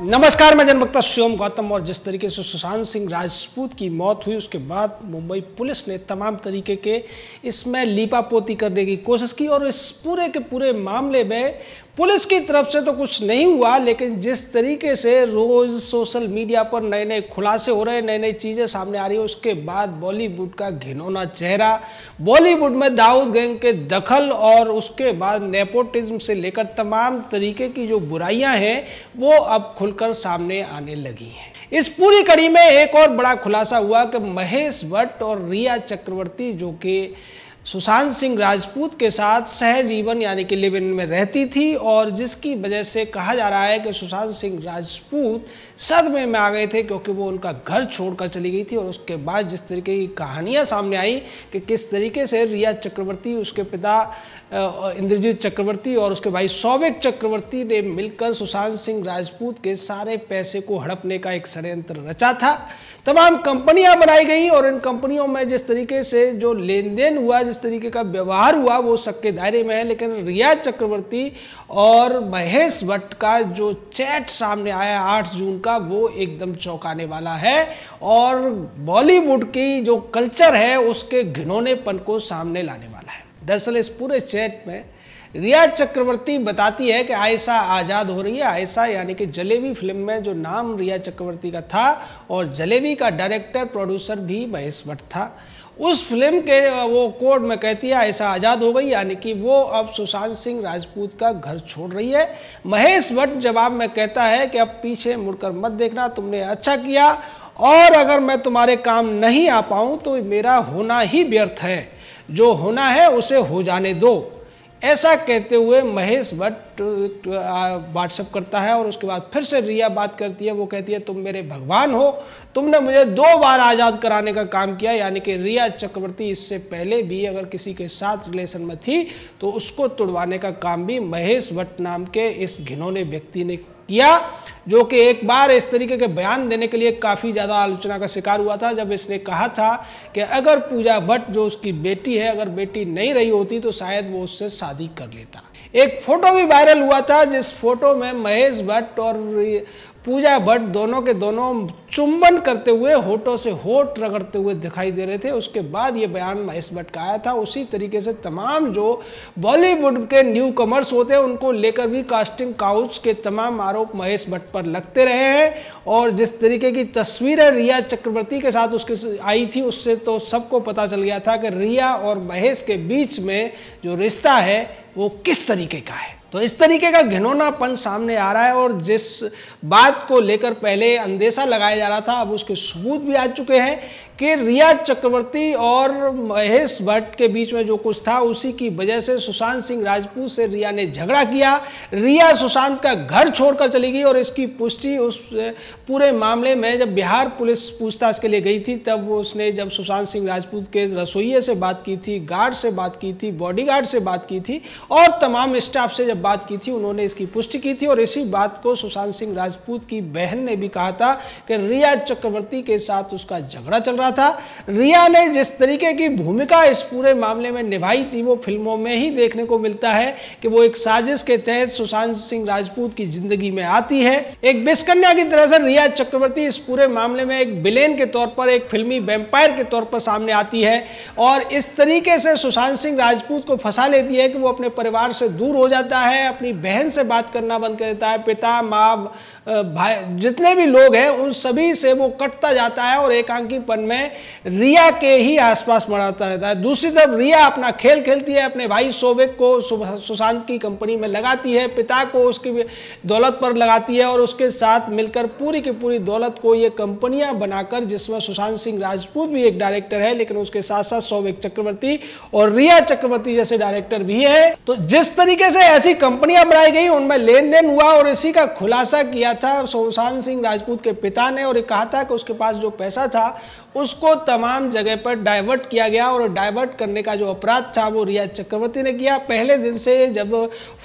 नमस्कार, मैं जनवक्ता शिवम गौतम। और जिस तरीके से सुशांत सिंह राजपूत की मौत हुई उसके बाद मुंबई पुलिस ने तमाम तरीके के इसमें लीपापोती करने की कोशिश की और इस पूरे के पूरे मामले में पुलिस की तरफ से तो कुछ नहीं हुआ, लेकिन जिस तरीके से रोज सोशल मीडिया पर नए नए खुलासे हो रहे हैं, नई नई चीज़ें सामने आ रही है, उसके बाद बॉलीवुड का घिनौना चेहरा, बॉलीवुड में दाऊद गैंग के दखल और उसके बाद नेपोटिज्म से लेकर तमाम तरीके की जो बुराइयां हैं वो अब खुलकर सामने आने लगी हैं। इस पूरी कड़ी में एक और बड़ा खुलासा हुआ कि महेश भट्ट और रिया चक्रवर्ती, जो कि सुशांत सिंह राजपूत के साथ सहजीवन यानी कि लिव इन में रहती थी और जिसकी वजह से कहा जा रहा है कि सुशांत सिंह राजपूत सदमे में आ गए थे क्योंकि वो उनका घर छोड़कर चली गई थी। और उसके बाद जिस तरीके की कहानियां सामने आई कि किस तरीके से रिया चक्रवर्ती, उसके पिता इंद्रजीत चक्रवर्ती और उसके भाई सौविक चक्रवर्ती ने मिलकर सुशांत सिंह राजपूत के सारे पैसे को हड़पने का एक षड्यंत्र रचा था। तमाम कंपनियां बनाई गई और इन कंपनियों में जिस तरीके से जो लेन देन हुआ, जिस तरीके का व्यवहार हुआ, वो सबके दायरे में है। लेकिन रिया चक्रवर्ती और महेश भट्ट का जो चैट सामने आया 8 जून का, वो एकदम चौंकाने वाला है और बॉलीवुड की जो कल्चर है उसके घिनौनेपन को सामने लाने वाला है। दरअसल इस पूरे चैट में रिया चक्रवर्ती बताती है कि आयशा आज़ाद हो रही है। आयशा यानी कि जलेबी फिल्म में जो नाम रिया चक्रवर्ती का था और जलेबी का डायरेक्टर प्रोड्यूसर भी महेश भट्ट था। उस फिल्म के वो कोड में कहती है आयशा आज़ाद हो गई, यानी कि वो अब सुशांत सिंह राजपूत का घर छोड़ रही है। महेश भट्ट जवाब में कहता है कि अब पीछे मुड़कर मत देखना, तुमने अच्छा किया और अगर मैं तुम्हारे काम नहीं आ पाऊँ तो मेरा होना ही व्यर्थ है, जो होना है उसे हो जाने दो। ऐसा कहते हुए महेश भट्ट व्हाट्सएप करता है और उसके बाद फिर से रिया बात करती है। वो कहती है तुम मेरे भगवान हो, तुमने मुझे 2 बार आज़ाद कराने का काम किया। यानी कि रिया चक्रवर्ती इससे पहले भी अगर किसी के साथ रिलेशन में थी तो उसको तुड़वाने का काम भी महेश भट्ट नाम के इस घिनौने व्यक्ति ने किया, जो कि एक बार इस तरीके के बयान देने के लिए काफ़ी ज़्यादा आलोचना का शिकार हुआ था, जब इसने कहा था कि अगर पूजा भट्ट जो उसकी बेटी है, अगर बेटी नहीं रही होती तो शायद वो उससे शादी कर लेता। एक फोटो भी वायरल हुआ था जिस फोटो में महेश भट्ट और पूजा भट्ट दोनों के दोनों चुंबन करते हुए होठों से होठ रगड़ते हुए दिखाई दे रहे थे। उसके बाद ये बयान महेश भट्ट का आया था। उसी तरीके से तमाम जो बॉलीवुड के न्यू कमर्स होते हैं उनको लेकर भी कास्टिंग काउच के तमाम आरोप महेश भट्ट पर लगते रहे हैं। और जिस तरीके की तस्वीरें रिया चक्रवर्ती के साथ उसके आई थी उससे तो सबको पता चल गया था कि रिया और महेश के बीच में जो रिश्ता है वो किस तरीके का है। तो इस तरीके का घिनौनापन सामने आ रहा है और जिस बात को लेकर पहले अंदेशा लगाया जा रहा था अब उसके सबूत भी आ चुके हैं कि रिया चक्रवर्ती और महेश भट्ट के बीच में जो कुछ था उसी की वजह से सुशांत सिंह राजपूत से रिया ने झगड़ा किया। रिया सुशांत का घर छोड़कर चली गई और इसकी पुष्टि उस पूरे मामले में जब बिहार पुलिस पूछताछ के लिए गई थी तब उसने जब सुशांत सिंह राजपूत के रसोइये से बात की थी, गार्ड से बात की थी, बॉडीगार्ड से बात की थी और तमाम स्टाफ से जब बात की थी उन्होंने इसकी पुष्टि की थी। और इसी बात को सुशांत सिंह राजपूत की बहन ने भी कहा था कि रिया चक्रवर्ती के साथ उसका झगड़ा चल रहा था। रिया ने जिस तरीके की भूमिका इस पूरे मामले में निभाई थी वो फिल्मों में ही देखने को मिलता है कि वो एक साजिश के तहत सुशांत सिंह राजपूत की जिंदगी में आती है। एक विषकन्या की तरह से रिया चक्रवर्ती इस पूरे मामले में एक विलेन के तौर पर, एक फिल्मी वैम्पायर के तौर पर सामने आती है और इस तरीके से सुशांत सिंह राजपूत को फंसा लेती है कि वो अपने परिवार से दूर हो जाता है, अपनी बहन से बात करना बंद कर देता है, पिता माँ भाई जितने भी लोग हैं उन सभी से वो कटता जाता है और एकांकीपन में रिया के ही आसपास मराता रहता है। दूसरी तरफ रिया अपना खेल खेलती है, अपने भाई सौविक को सुशांत की कंपनी में लगाती है, पिता को उसकी दौलत पर लगाती है और उसके साथ मिलकर पूरी की पूरी दौलत को ये कंपनियां बनाकर, जिसमें सुशांत सिंह राजपूत भी एक डायरेक्टर है लेकिन उसके साथ साथ सौविक चक्रवर्ती और रिया चक्रवर्ती जैसे डायरेक्टर भी है। तो जिस तरीके से ऐसी कंपनियां बनाई गई उनमें लेन देन हुआ और इसी का खुलासा किया था सुशांत सिंह राजपूत के पिता ने और कहा था कि उसके पास जो पैसा था उसको तमाम जगह पर डाइवर्ट किया गया और डाइवर्ट करने का जो अपराध था वो रिया चक्रवर्ती ने किया। पहले दिन से जब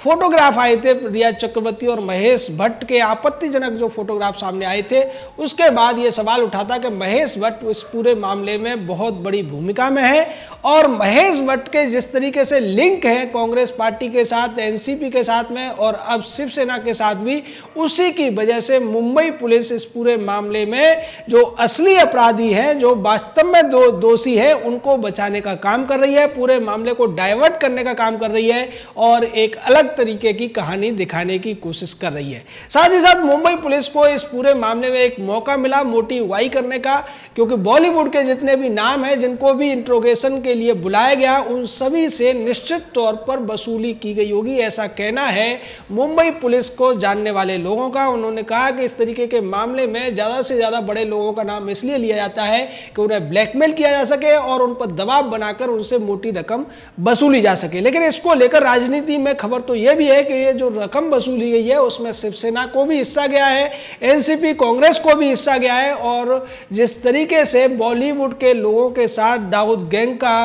फोटोग्राफ आए थे रिया चक्रवर्ती और महेश भट्ट के, आपत्तिजनक जो फोटोग्राफ सामने आए थे, उसके बाद ये सवाल उठा था कि महेश भट्ट इस पूरे मामले में बहुत बड़ी भूमिका में है और महेश भट्ट के जिस तरीके से लिंक है कांग्रेस पार्टी के साथ, एनसीपी के साथ में और अब शिवसेना के साथ भी, उसी की वजह से मुंबई पुलिस इस पूरे मामले में जो असली अपराधी हैं, जो वास्तव में दोषी है, उनको बचाने का काम कर रही है, पूरे मामले को डाइवर्ट करने का काम कर रही है और एक अलग तरीके की कहानी दिखाने की कोशिश कर रही है। साथ ही साथ मुंबई पुलिस को इस पूरे मामले में एक मौका मिला मोटिवाई करने का, क्योंकि बॉलीवुड के जितने भी नाम हैं जिनको भी इंट्रोगेशन के लिए बुलाया गया, उन सभी से निश्चित तौर पर वसूली की गई होगी, ऐसा कहना है मुंबई पुलिस को जानने वाले लोगों का। उन्होंने कहा कि इस तरीके के मामले में ज्यादा से ज्यादा बड़े लोगों का नाम इसलिए लिया जाता है कि उन्हें ब्लैकमेल किया जा सके और उन पर दबाव बनाकर उनसे मोटी रकम वसूली जा सके। लेकिन इसको लेकर राजनीति में खबर तो यह भी है कि ये जो रकम वसूली गई है उसमें शिवसेना को भी हिस्सा गया है, एनसीपी कांग्रेस को भी हिस्सा गया है और जिस तरीके से बॉलीवुड के लोगों के साथ दाऊद गैंग का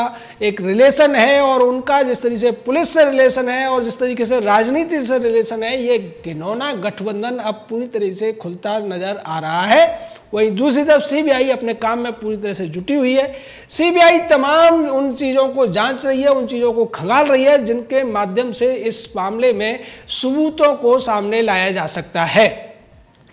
एक रिलेशन है और उनका जिस तरीके से पुलिस से रिलेशन है और जिस तरीके से राजनीति से रिलेशन है, ये घिनौना गठबंधन अब पूरी तरह से खुलता नजर आ रहा है। वहीं दूसरी तरफ सीबीआई अपने काम में पूरी तरह से जुटी हुई है। सीबीआई तमाम उन चीजों को जांच रही है, उन चीजों को खंगाल रही है जिनके माध्यम से इस मामले में सबूतों को सामने लाया जा सकता है।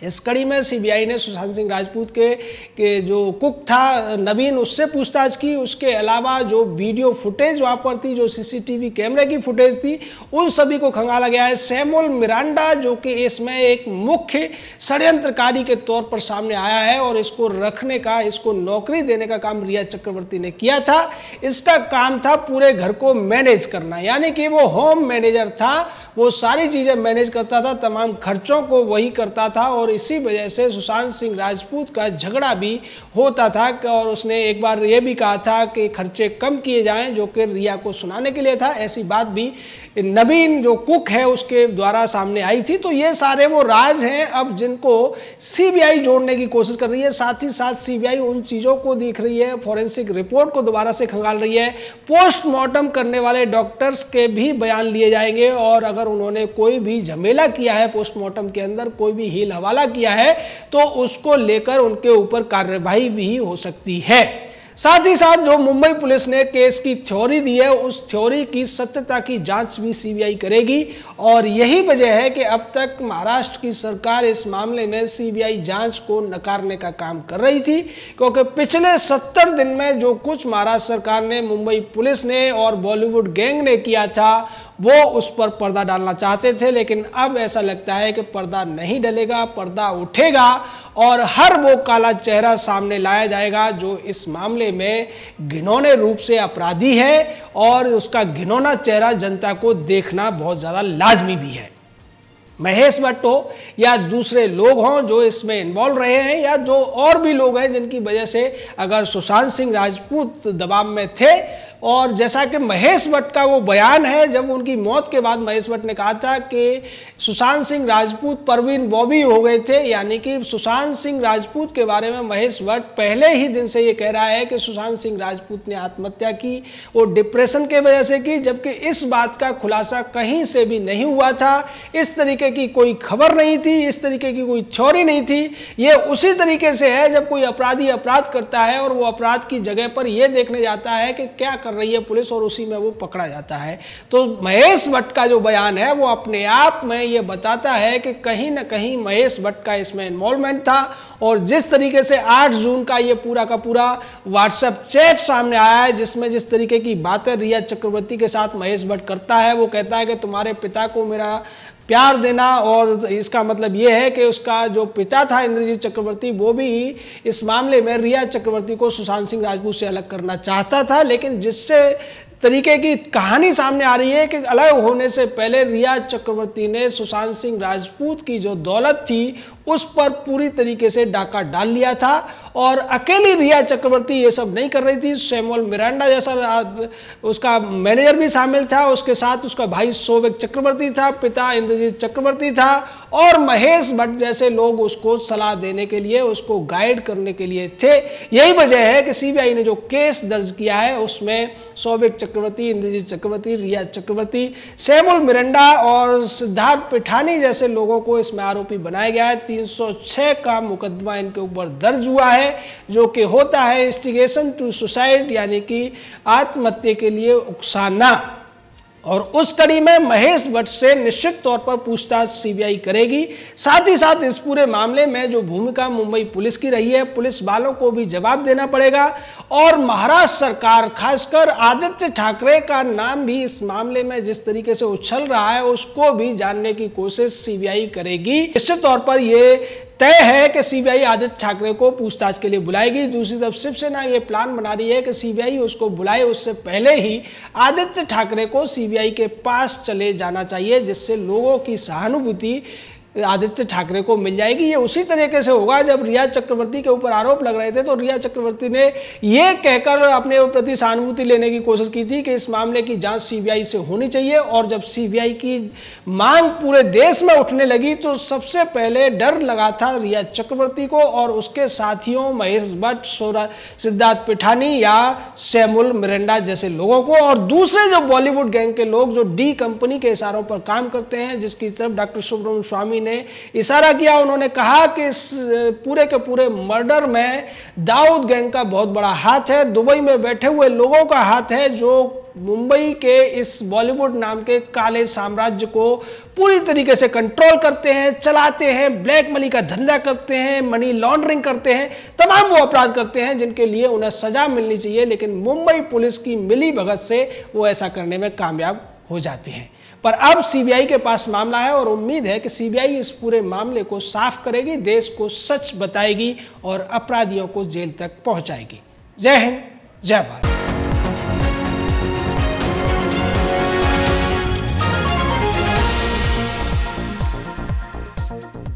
इस कड़ी में सीबीआई ने सुशांत सिंह राजपूत के जो कुक था नवीन, उससे पूछताछ की। उसके अलावा जो वीडियो फुटेज वहाँ पर थी, जो सीसीटीवी कैमरे की फुटेज थी, उन सभी को खंगाला गया है। सैमुअल मिरांडा जो कि इसमें एक मुख्य षड्यंत्रकारी के तौर पर सामने आया है और इसको रखने का, इसको नौकरी देने का काम रिया चक्रवर्ती ने किया था। इसका काम था पूरे घर को मैनेज करना, यानी कि वो होम मैनेजर था, वो सारी चीजें मैनेज करता था, तमाम खर्चों को वही करता था और इसी वजह से सुशांत सिंह राजपूत का झगड़ा भी होता था और उसने एक बार ये भी कहा था कि खर्चे कम किए जाएं, जो कि रिया को सुनाने के लिए था। ऐसी बात भी नवीन जो कुक है उसके द्वारा सामने आई थी। तो ये सारे वो राज हैं अब जिनको सीबीआई जोड़ने की कोशिश कर रही है। साथ ही साथ सीबीआई उन चीज़ों को देख रही है, फॉरेंसिक रिपोर्ट को दोबारा से खंगाल रही है, पोस्टमार्टम करने वाले डॉक्टर्स के भी बयान लिए जाएंगे और अगर उन्होंने कोई भी झमेला किया है पोस्टमार्टम के अंदर, कोई भी हील हवाला किया है, तो उसको लेकर उनके ऊपर कार्यवाही भी हो सकती है। साथ ही साथ जो मुंबई पुलिस ने केस की थ्योरी दी है, उस थ्योरी की सत्यता की जांच भी सीबीआई करेगी और यही वजह है कि अब तक महाराष्ट्र की सरकार इस मामले में सीबीआई जांच को नकारने का काम कर रही थी, क्योंकि पिछले 70 दिन में जो कुछ महाराष्ट्र सरकार ने, मुंबई पुलिस ने और बॉलीवुड गैंग ने किया था, वो उस पर पर्दा डालना चाहते थे। लेकिन अब ऐसा लगता है कि पर्दा नहीं डलेगा, पर्दा उठेगा और हर वो काला चेहरा सामने लाया जाएगा जो इस मामले में घिनौने रूप से अपराधी है और उसका घिनौना चेहरा जनता को देखना बहुत ज्यादा लाजमी भी है। महेश भट्ट हो या दूसरे लोग हों जो इसमें इन्वॉल्व रहे हैं या जो और भी लोग हैं जिनकी वजह से अगर सुशांत सिंह राजपूत दबाव में थे, और जैसा कि महेश भट्ट का वो बयान है, जब उनकी मौत के बाद महेश भट्ट ने कहा था कि सुशांत सिंह राजपूत परवीन बॉबी हो गए थे, यानी कि सुशांत सिंह राजपूत के बारे में महेश भट्ट पहले ही दिन से ये कह रहा है कि सुशांत सिंह राजपूत ने आत्महत्या की, वो डिप्रेशन के वजह से की, जबकि इस बात का खुलासा कहीं से भी नहीं हुआ था। इस तरीके की कोई खबर नहीं थी, इस तरीके की कोई थ्योरी नहीं थी। ये उसी तरीके से है जब कोई अपराधी अपराध करता है और वो अपराध की जगह पर यह देखने जाता है कि क्या कर रही है पुलिस और उसी में वो पकड़ा जाता है। तो महेश भट्ट का जो बयान है वो अपने आप में ये बताता है कि कहीं ना कहीं महेश भट्ट का इसमें इन्वॉल्वमेंट था और जिस तरीके से 8 जून का ये पूरा का पूरा व्हाट्सएप चैट सामने आया है जिसमें जिस तरीके की बातें रिया चक्रवर्ती के साथ महेश भट्ट करता है, वो कहता है कि तुम्हारे पिता को मेरा प्यार देना, और इसका मतलब ये है कि उसका जो पिता था इंद्रजीत चक्रवर्ती वो भी इस मामले में रिया चक्रवर्ती को सुशांत सिंह राजपूत से अलग करना चाहता था। लेकिन जिससे तरीके की कहानी सामने आ रही है कि अलग होने से पहले रिया चक्रवर्ती ने सुशांत सिंह राजपूत की जो दौलत थी उस पर पूरी तरीके से डाका डाल लिया था। और अकेली रिया चक्रवर्ती ये सब नहीं कर रही थी, सैमुअल मिरांडा जैसा उसका मैनेजर भी शामिल था, उसके साथ उसका भाई सौविक चक्रवर्ती था, पिता इंद्रजीत चक्रवर्ती था, और महेश भट्ट जैसे लोग उसको सलाह देने के लिए, उसको गाइड करने के लिए थे। यही वजह है कि सीबीआई ने जो केस दर्ज किया है उसमें सौविक चक्रवर्ती, इंद्रजीत चक्रवर्ती, रिया चक्रवर्ती, सैमुअल मिरांडा और सिद्धार्थ पिठानी जैसे लोगों को इसमें आरोपी बनाया गया है। 306 का मुकदमा इनके ऊपर दर्ज हुआ है, जो कि होता है इंस्टिगेशन टू सुसाइड, यानी कि आत्महत्या के लिए उकसाना। और उस कड़ी में महेश भट्ट से निश्चित तौर पर पूछताछ सीबीआई करेगी। साथ ही साथ इस पूरे मामले में जो भूमिका मुंबई पुलिस की रही है, पुलिस वालों को भी जवाब देना पड़ेगा। और महाराष्ट्र सरकार, खासकर आदित्य ठाकरे का नाम भी इस मामले में जिस तरीके से उछल रहा है, उसको भी जानने की कोशिश सीबीआई करेगी। निश्चित तौर पर यह तय है कि सीबीआई आदित्य ठाकरे को पूछताछ के लिए बुलाएगी। दूसरी तरफ शिवसेना ये प्लान बना रही है कि सीबीआई उसको बुलाए उससे पहले ही आदित्य ठाकरे को सीबीआई के पास चले जाना चाहिए, जिससे लोगों की सहानुभूति आदित्य ठाकरे को मिल जाएगी। ये उसी तरीके से होगा जब रिया चक्रवर्ती के ऊपर आरोप लग रहे थे तो रिया चक्रवर्ती ने यह कहकर अपने प्रति सहानुभूति लेने की कोशिश की थी कि इस मामले की जांच सीबीआई से होनी चाहिए। और जब सीबीआई की मांग पूरे देश में उठने लगी तो सबसे पहले डर लगा था रिया चक्रवर्ती को और उसके साथियों महेश भट्ट, सिद्धार्थ पिठानी या सैमुअल मिरांडा जैसे लोगों को, और दूसरे जो बॉलीवुड गैंग के लोग जो डी कंपनी के इशारों पर काम करते हैं, जिसकी तरफ डॉक्टर सुब्रमण्यम स्वामी ने इशारा किया। उन्होंने कहा कि इस पूरे के पूरे मर्डर में दाऊद गैंग का बहुत बड़ा हाथ है, दुबई में बैठे हुए लोगों का हाथ है, जो मुंबई के इस बॉलीवुड नाम के काले साम्राज्य को पूरी तरीके से कंट्रोल करते हैं, चलाते हैं, ब्लैक मनी का धंधा करते हैं, मनी लॉन्ड्रिंग करते हैं, तमाम वो अपराध करते हैं जिनके लिए उन्हें सजा मिलनी चाहिए। लेकिन मुंबई पुलिस की मिली भगत से वो ऐसा करने में कामयाब हो जाते हैं। पर अब सीबीआई के पास मामला है और उम्मीद है कि सीबीआई इस पूरे मामले को साफ करेगी, देश को सच बताएगी और अपराधियों को जेल तक पहुंचाएगी। जय हिंद, जय भारत।